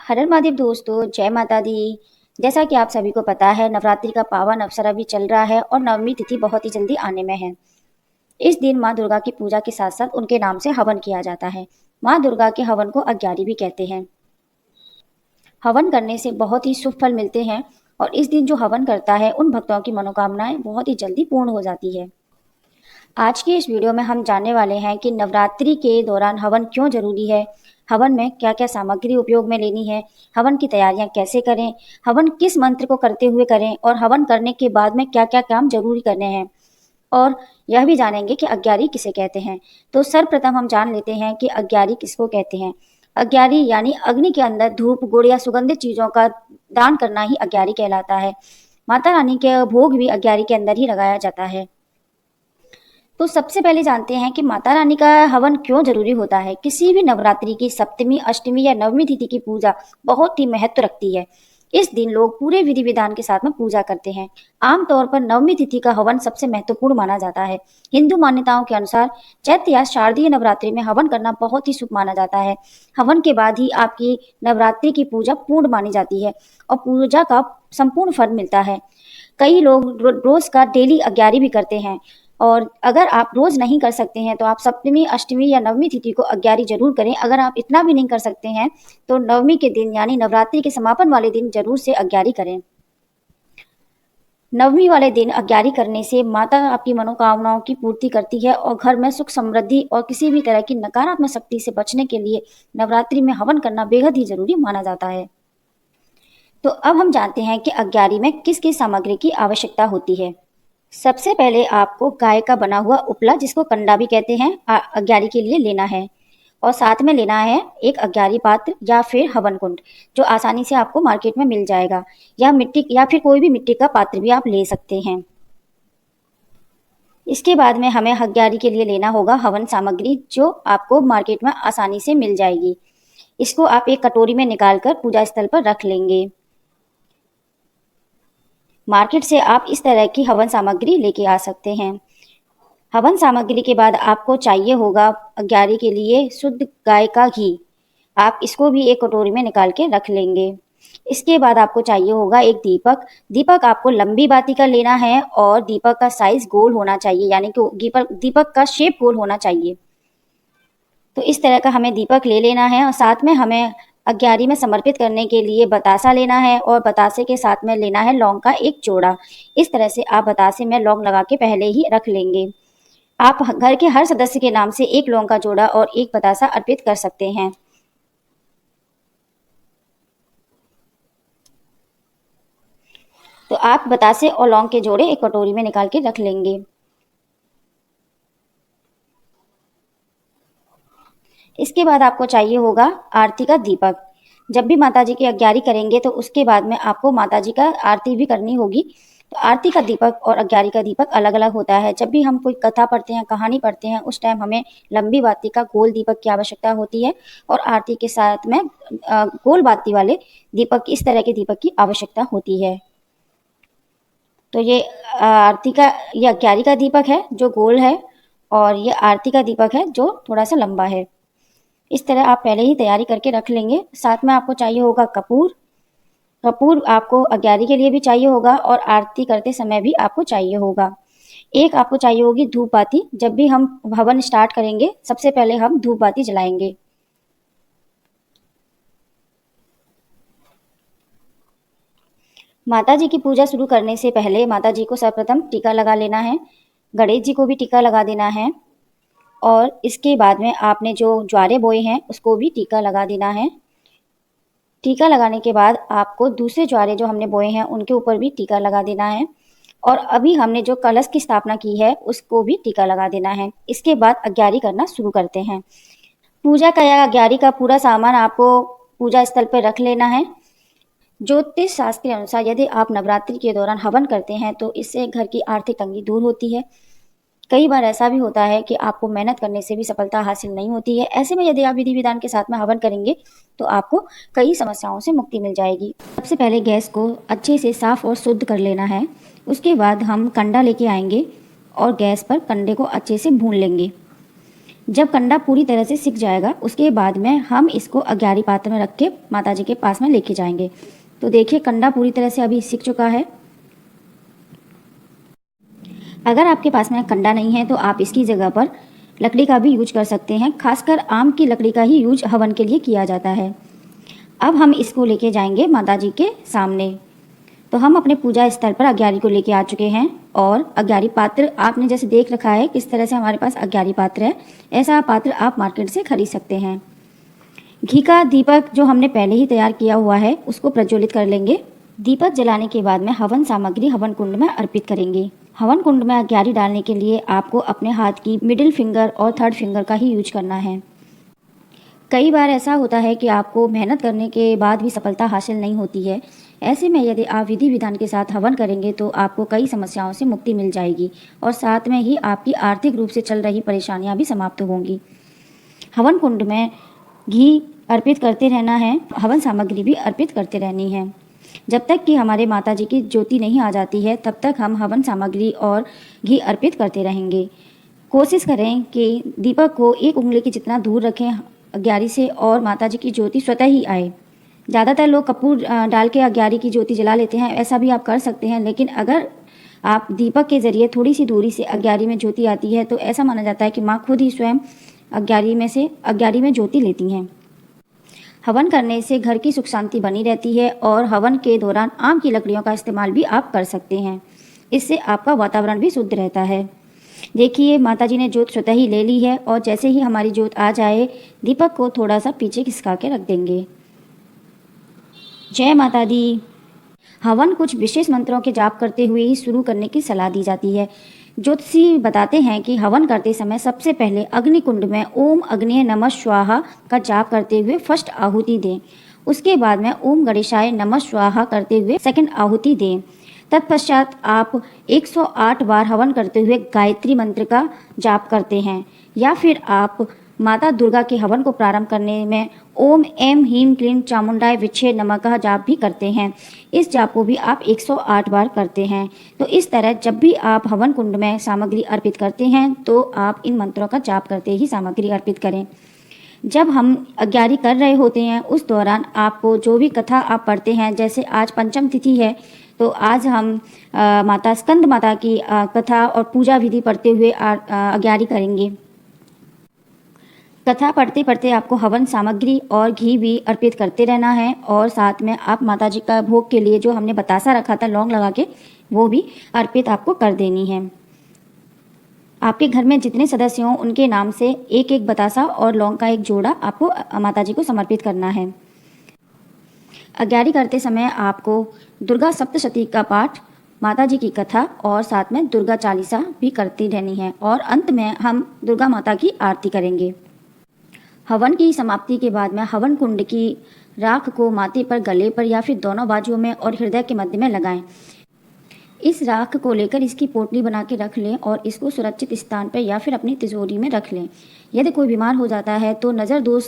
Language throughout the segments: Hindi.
हर हर महादेव दोस्तों, जय माता दी। जैसा कि आप सभी को पता है, नवरात्रि का पावन अवसर अभी चल रहा है और नवमी तिथि बहुत ही जल्दी आने में है। इस दिन माँ दुर्गा की पूजा के साथ साथ उनके नाम से हवन किया जाता है। माँ दुर्गा के हवन को अग्यारी भी कहते हैं। हवन करने से बहुत ही शुभ फल मिलते हैं और इस दिन जो हवन करता है उन भक्तों की मनोकामनाएं बहुत ही जल्दी पूर्ण हो जाती है। आज की इस वीडियो में हम जानने वाले हैं कि नवरात्रि के दौरान हवन क्यों जरूरी है, हवन में क्या क्या सामग्री उपयोग में लेनी है, हवन की तैयारियां कैसे करें, हवन किस मंत्र को करते हुए करें और हवन करने के बाद में क्या क्या काम जरूरी करने हैं, और यह भी जानेंगे कि अग्यारी किसे कहते हैं। तो सर्वप्रथम हम जान लेते हैं कि अग्यारी किसको कहते हैं। अग्यारी यानी अग्नि के अंदर धूप, गुड़ या सुगंधित चीजों का दान करना ही अग्यारी कहलाता है। माता रानी के भोग भी अग्यारी के अंदर ही लगाया जाता है। तो सबसे पहले जानते हैं कि माता रानी का हवन क्यों जरूरी होता है। किसी भी नवरात्रि की सप्तमी, अष्टमी या नवमी तिथि की पूजा बहुत ही महत्व रखती है। इस दिन लोग पूरे विधि विधान के साथ में पूजा करते हैं। आमतौर पर नवमी तिथि का हवन सबसे महत्वपूर्ण माना जाता है। हिंदू मान्यताओं के अनुसार चैत्र या शारदीय नवरात्रि में हवन करना बहुत ही शुभ माना जाता है। हवन के बाद ही आपकी नवरात्रि की पूजा पूर्ण मानी जाती है और पूजा का संपूर्ण फल मिलता है। कई लोग रोज का डेली अग्यारी भी करते हैं, और अगर आप रोज नहीं कर सकते हैं तो आप सप्तमी, अष्टमी या नवमी तिथि को अग्यारी जरूर करें। अगर आप इतना भी नहीं कर सकते हैं तो नवमी के दिन यानी नवरात्रि के समापन वाले दिन जरूर से अग्यारी करें। नवमी वाले दिन अग्यारी करने से माता आपकी मनोकामनाओं की पूर्ति करती है और घर में सुख समृद्धि और किसी भी तरह की नकारात्मक शक्ति से बचने के लिए नवरात्रि में हवन करना बेहद ही जरूरी माना जाता है। तो अब हम जानते हैं कि अग्यारी में किस किस सामग्री की आवश्यकता होती है। सबसे पहले आपको गाय का बना हुआ उपला, जिसको कंडा भी कहते हैं, अग्यारी के लिए लेना है। और साथ में लेना है एक अग्यारी पात्र या फिर हवन कुंड, जो आसानी से आपको मार्केट में मिल जाएगा, या मिट्टी या फिर कोई भी मिट्टी का पात्र भी आप ले सकते हैं। इसके बाद में हमें अग्यारी के लिए लेना होगा हवन सामग्री, जो आपको मार्केट में आसानी से मिल जाएगी। इसको आप एक कटोरी में निकाल कर पूजा स्थल पर रख लेंगे। मार्केट से आप इस तरह की हवन सामग्री लेके आ सकते हैं। हवन सामग्री के बाद आपको चाहिए होगा अग्यारी के लिए शुद्ध गाय का घी। आप इसको भी एक कटोरी में निकाल के रख लेंगे। इसके बाद आपको चाहिए होगा एक दीपक। दीपक आपको लंबी बाती का लेना है और दीपक का साइज गोल होना चाहिए, यानी कि दीपक का शेप गोल होना चाहिए। तो इस तरह का हमें दीपक ले लेना है और साथ में हमें अग्यारी में समर्पित करने के लिए बतासा लेना है और बतासे के साथ में लेना है लौंग का एक जोड़ा। इस तरह से आप बतासे में लौंग लगा के पहले ही रख लेंगे। आप घर के हर सदस्य के नाम से एक लौंग का जोड़ा और एक बतासा अर्पित कर सकते हैं। तो आप बतासे और लौंग के जोड़े एक कटोरी में निकाल के रख लेंगे। इसके बाद आपको चाहिए होगा आरती का दीपक। जब भी माताजी की अग्यारी करेंगे तो उसके बाद में आपको माताजी का आरती भी करनी होगी। तो आरती का दीपक और अग्यारी का दीपक अलग अलग होता है। जब भी हम कोई कथा पढ़ते हैं, कहानी पढ़ते हैं, उस टाइम हमें लंबी बाती का गोल दीपक की आवश्यकता होती है और आरती के साथ में गोल बाती वाले दीपक, इस तरह के दीपक की आवश्यकता होती है। तो ये आरती का, ये अग्यारी का दीपक है जो गोल है, और ये आरती का दीपक है जो थोड़ा सा लंबा है। इस तरह आप पहले ही तैयारी करके रख लेंगे। साथ में आपको चाहिए होगा कपूर। कपूर आपको अग्यारी के लिए भी चाहिए होगा और आरती करते समय भी आपको चाहिए होगा। एक आपको चाहिए होगी धूप बाती। जब भी हम हवन स्टार्ट करेंगे सबसे पहले हम धूप बाती जलाएंगे। माता जी की पूजा शुरू करने से पहले माता जी को सर्वप्रथम टीका लगा लेना है। गणेश जी को भी टीका लगा देना है और इसके बाद में आपने जो ज्वारे बोए हैं उसको भी टीका लगा देना है। टीका लगाने के बाद आपको दूसरे ज्वारे जो हमने बोए हैं उनके ऊपर भी टीका लगा देना है, और अभी हमने जो कलश की स्थापना की है उसको भी टीका लगा देना है। इसके बाद अग्यारी करना शुरू करते हैं। पूजा का या अग्यारी का पूरा सामान आपको पूजा स्थल पर रख लेना है। ज्योतिष शास्त्र के अनुसार यदि आप नवरात्रि के दौरान हवन करते हैं तो इससे घर की आर्थिक तंगी दूर होती है। कई बार ऐसा भी होता है कि आपको मेहनत करने से भी सफलता हासिल नहीं होती है। ऐसे में यदि आप विधि विधान के साथ में हवन करेंगे तो आपको कई समस्याओं से मुक्ति मिल जाएगी। सबसे पहले गैस को अच्छे से साफ और शुद्ध कर लेना है। उसके बाद हम कंडा लेके आएंगे और गैस पर कंडे को अच्छे से भून लेंगे। जब कंडा पूरी तरह से सिक जाएगा उसके बाद में हम इसको अग्यारी पात्र में रख के माता जी के पास में लेके जाएंगे। तो देखिए कंडा पूरी तरह से अभी सिक चुका है। अगर आपके पास में कंडा नहीं है तो आप इसकी जगह पर लकड़ी का भी यूज कर सकते हैं। खासकर आम की लकड़ी का ही यूज हवन के लिए किया जाता है। अब हम इसको लेके जाएंगे माता जी के सामने। तो हम अपने पूजा स्थल पर अग्यारी को लेके आ चुके हैं और अग्यारी पात्र आपने जैसे देख रखा है किस तरह से हमारे पास अग्यारी पात्र है, ऐसा पात्र आप मार्केट से खरीद सकते हैं। घी का दीपक जो हमने पहले ही तैयार किया हुआ है उसको प्रज्वलित कर लेंगे। दीपक जलाने के बाद में हवन सामग्री हवन कुंड में अर्पित करेंगे। हवन कुंड में अग्यारी डालने के लिए आपको अपने हाथ की मिडिल फिंगर और थर्ड फिंगर का ही यूज करना है। कई बार ऐसा होता है कि आपको मेहनत करने के बाद भी सफलता हासिल नहीं होती है। ऐसे में यदि आप विधि विधान के साथ हवन करेंगे तो आपको कई समस्याओं से मुक्ति मिल जाएगी और साथ में ही आपकी आर्थिक रूप से चल रही परेशानियां भी समाप्त होंगी। हवन कुंड में घी अर्पित करते रहना है, हवन सामग्री भी अर्पित करते रहनी है। जब तक कि हमारे माता जी की ज्योति नहीं आ जाती है तब तक हम हवन सामग्री और घी अर्पित करते रहेंगे। कोशिश करें कि दीपक को 1 उंगली के जितना दूर रखें अग्यारी से और माता जी की ज्योति स्वतः ही आए। ज़्यादातर लोग कपूर डाल के अग्यारी की ज्योति जला लेते हैं, ऐसा भी आप कर सकते हैं, लेकिन अगर आप दीपक के ज़रिए थोड़ी सी दूरी से अग्यारी में ज्योति आती है तो ऐसा माना जाता है कि माँ खुद ही स्वयं अग्यारी में ज्योति लेती हैं। हवन करने से घर की सुख शांति बनी रहती है और हवन के दौरान आम की लकड़ियों का इस्तेमाल भी आप कर सकते हैं। इससे आपका वातावरण भी शुद्ध रहता है। देखिए माता जी ने जोत स्वतः ही ले ली है और जैसे ही हमारी जोत आ जाए दीपक को थोड़ा सा पीछे खिसका के रख देंगे। जय माता दी। हवन कुछ विशेष मंत्रों के जाप करते हुए ही शुरू करने की सलाह दी जाती है। ज्योतिषी बताते हैं कि हवन करते समय सबसे पहले अग्नि कुंड में ओम अग्नेय नमः स्वाहा का जाप करते हुए फर्स्ट आहुति दें। उसके बाद में ओम गणेशाय नमः स्वाहा करते हुए सेकंड आहुति दें। तत्पश्चात आप 108 बार हवन करते हुए गायत्री मंत्र का जाप करते हैं या फिर आप माता दुर्गा के हवन को प्रारंभ करने में ओम ऐं ह्रीं क्लीं चामुंडाय विच्छे नमः का जाप भी करते हैं। इस जाप को भी आप 108 बार करते हैं। तो इस तरह जब भी आप हवन कुंड में सामग्री अर्पित करते हैं तो आप इन मंत्रों का जाप करते ही सामग्री अर्पित करें। जब हम अग्यारी कर रहे होते हैं उस दौरान आपको जो भी कथा आप पढ़ते हैं, जैसे आज पंचम तिथि है तो आज हम माता स्कंद माता की कथा और पूजा विधि पढ़ते हुए अग्यारी करेंगे। कथा पढ़ते पढ़ते आपको हवन सामग्री और घी भी अर्पित करते रहना है और साथ में आप माता जी का भोग के लिए जो हमने बतासा रखा था लौंग लगा के वो भी अर्पित आपको कर देनी है। आपके घर में जितने सदस्य हों उनके नाम से एक एक बतासा और लौंग का एक जोड़ा आपको माता जी को समर्पित करना है। अग्यारी करते समय आपको दुर्गा सप्तशती का पाठ, माता जी की कथा और साथ में दुर्गा चालीसा भी करती रहनी है और अंत में हम दुर्गा माता की आरती करेंगे। हवन की समाप्ति के बाद में हवन कुंड की राख को माथे पर, गले पर या फिर दोनों बाजुओं में और हृदय के मध्य में लगाएं। इस राख को लेकर इसकी पोटली बना के रख लें और इसको सुरक्षित स्थान पर या फिर अपनी तिजोरी में रख लें। यदि कोई बीमार हो जाता है तो नज़र दोष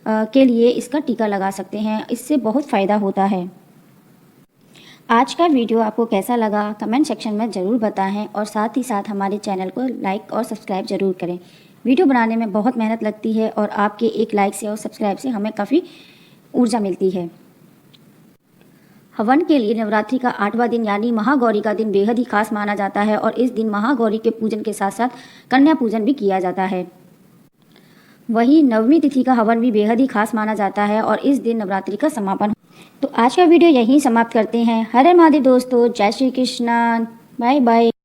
के लिए इसका टीका लगा सकते हैं, इससे बहुत फ़ायदा होता है। आज का वीडियो आपको कैसा लगा कमेंट सेक्शन में ज़रूर बताएं और साथ ही साथ हमारे चैनल को लाइक और सब्सक्राइब ज़रूर करें। वीडियो बनाने में बहुत मेहनत लगती है और आपके एक लाइक से और सब्सक्राइब से हमें काफ़ी ऊर्जा मिलती है। हवन के लिए नवरात्रि का 8वां दिन यानी महागौरी का दिन बेहद ही खास माना जाता है और इस दिन महागौरी के पूजन के साथ साथ कन्या पूजन भी किया जाता है। वहीं नवमी तिथि का हवन भी बेहद ही खास माना जाता है और इस दिन नवरात्रि का समापन। तो आज का वीडियो यहीं समाप्त करते हैं। हर हर महादेव दोस्तों, जय श्री कृष्ण, बाय बाय।